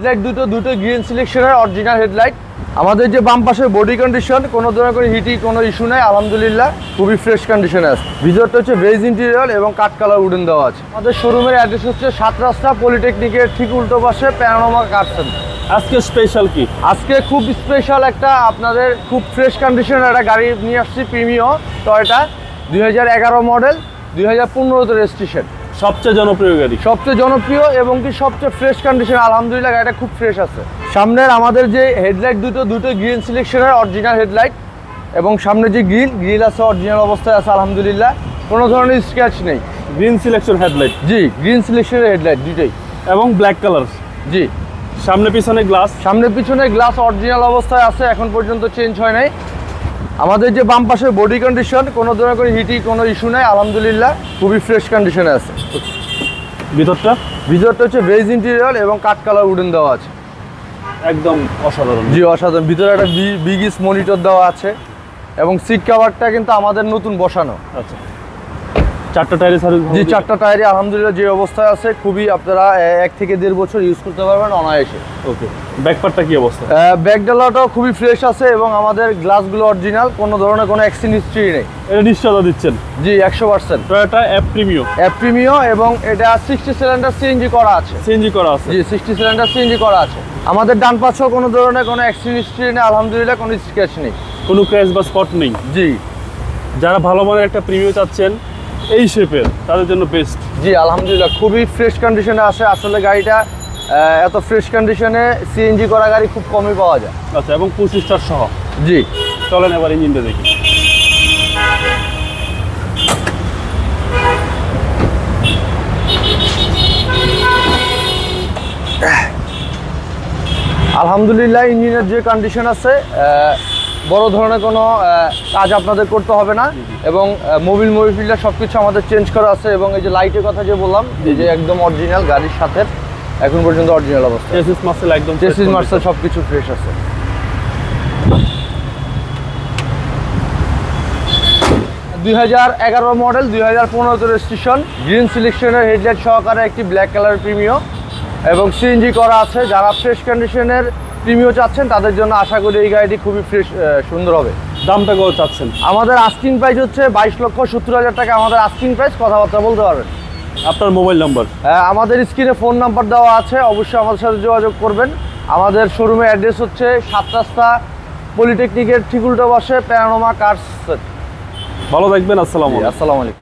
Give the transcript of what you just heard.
Headlight দুটো green সিলেকশনের original headlight. আমাদের যে বাম পাশে বডি কন্ডিশন কোনো ধরনের কোনো হিটিং কোনো ইস্যু নাই, আলহামদুলিল্লাহ খুবই ফ্রেশ কন্ডিশনে আছে। ভিতরটা হচ্ছে বেজ ইন্টেরিয়র এবং কাঠ কালার উডেন দেওয়া আছে। আমাদের শোরুমের অ্যাড্রেস হচ্ছে 7 রাস্তা পলিটেকনিকের ঠিক উল্টো পাশে প্যানোরামা কার সেন্টার। আজকে স্পেশাল কি? আজকে খুব স্পেশাল একটা আপনাদের খুব ফ্রেশ কন্ডিশনের একটা গাড়ি নিয়ে আসছি, প্রিমিও টয়োটা 2011 মডেল, 2015 রেজিস্ট্রেশন। সবচেয়ে জনপ্রিয় গাড়ি, সবচেয়ে জনপ্রিয় এবং কি সবচেয়ে ফ্রেশ কন্ডিশন, আলহামদুলিল্লাহ গাড়িটা খুব ফ্রেশ আছে। সামনের আমাদের যে হেডলাইট দুটো গ্রিন সিলেকশনের অরিজিনাল হেডলাইট এবং সামনে যে গ্রিল আছে অরিজিনাল অবস্থায় আছে, আলহামদুলিল্লাহ কোনো ধরনের স্ক্র্যাচ নেই। Green selection headlight? জি, গ্রিন সিলেকশনের হেডলাইট দুটোই এবং ব্ল্যাক কালার। জি, সামনে পিছনে গ্লাস? সামনে পিছনে গ্লাস অরিজিনাল অবস্থায় আছে, এখন পর্যন্ত চেঞ্জ হয় নাই। আমাদের যে বাম পাশে বডি কন্ডিশন কোনো ধরনের কোনো হিটিং কোনো ইস্যু নাই, আলহামদুলিল্লাহ খুবই ফ্রেশ কন্ডিশনে আছে। ভিতরটা হচ্ছে বেজ ইন্টেরিয়র এবং কাঠ কালার উডেন দেওয়া আছে, একদম অসাধারণ। জি অসাধারণ। ভিতরে একটা বিগিস মনিটর দেওয়া আছে এবং সিট কভারটা কিন্তু আমাদের নতুন বসানো। আচ্ছা, চারটা টায়ারে সার্ভিস? জি, চারটা টায়ারে আলহামদুলিল্লাহ যে অবস্থায় আছে, খুবই আপনারা 1 থেকে 1.5 বছর ইউজ করতে পারবেন অনায়াসে। ওকে, ব্যাকপার্টটা কি অবস্থা? ব্যাকডালাটাও খুবই ফ্রেশ আছে এবং আমাদের গ্লাসগুলো অরিজিনাল, কোনো ধরনের কোনো অ্যাক্সিডেন্ট হিস্ট্রি নেই। এটা নিশ্চয়তা দিচ্ছেন? জি 100%। টয়োটা এফ প্রিমিও এবং এটা 60 সিলিন্ডার সিএনজি করা আছে। সিএনজি করা আছে? জি 60 সিলিন্ডার সিএনজি করা আছে। আমাদের ডান পাশেও কোনো ধরনের কোনো অ্যাক্সিডেন্ট হিস্ট্রি নেই, আলহামদুলিল্লাহ কোনো স্ক্র্যাচ নেই, কোনো ক্র্যাশ বা স্পট নেই। জি, যারা ভালো মানের একটা প্রিমিও চাচ্ছেন এই শেপের, তাদের জন্য বেস্ট। জি আলহামদুলিল্লাহ খুবই ফ্রেশ কন্ডিশনে আছে। আসলে গাড়িটা এত ফ্রেশ কন্ডিশনে সিএনজি করা গাড়ি খুব কমই পাওয়া যায়। আচ্ছা, এবং 25 স্টার সহ? জি। চলেন এবার ইঞ্জিনটা দেখি। আলহামদুলিল্লাহ ইঞ্জিনের যে কন্ডিশন আছে, বড় ধরনের কোনো কাজ আপনাদের করতে হবে না এবং মোবিল ফিল্টার সব কিছু আমাদের চেঞ্জ করা আছে। এবং এই যে লাইটের কথা যে বললাম, যে একদম অরিজিনাল গাড়ির সাথে এখন পর্যন্ত অরিজিনাল অবস্থা। চেসিস মার্সেল একদম, চেসিস মার্সেল সব কিছু ফ্রেশ আছে। 2011 মডেল, 2015 রেজিস্ট্রেশন, গ্রিন সিলেকশনের হেডলাইট সহকারে একটি ব্ল্যাক কালার প্রিমিও এবং সিএনজি করা আছে। যারা ফ্রেশ কন্ডিশনের প্রিমিও চাচ্ছেন তাদের জন্য আশা করি এই গাড়িটি খুবই ফ্রেশ সুন্দর হবে। দামটা কত চাচ্ছেন? আমাদের আস্কিং প্রাইস হচ্ছে 22,70,000 টাকা আমাদের আস্কিং প্রাইস, কথাবার্তা বলতে পারবেন। আপনার মোবাইল নাম্বার? আমাদের স্ক্রিনে ফোন নাম্বার দেওয়া আছে, অবশ্যই আমাদের সাথে যোগাযোগ করবেন। আমাদের শোরুমের অ্যাড্রেস হচ্ছে 7 রাস্তা পলিটেকনিকের ঠিক উল্টো পাশে প্যানোরামা কার সেন্টার। ভালো থাকবেন। আসসালামু আলাইকুম।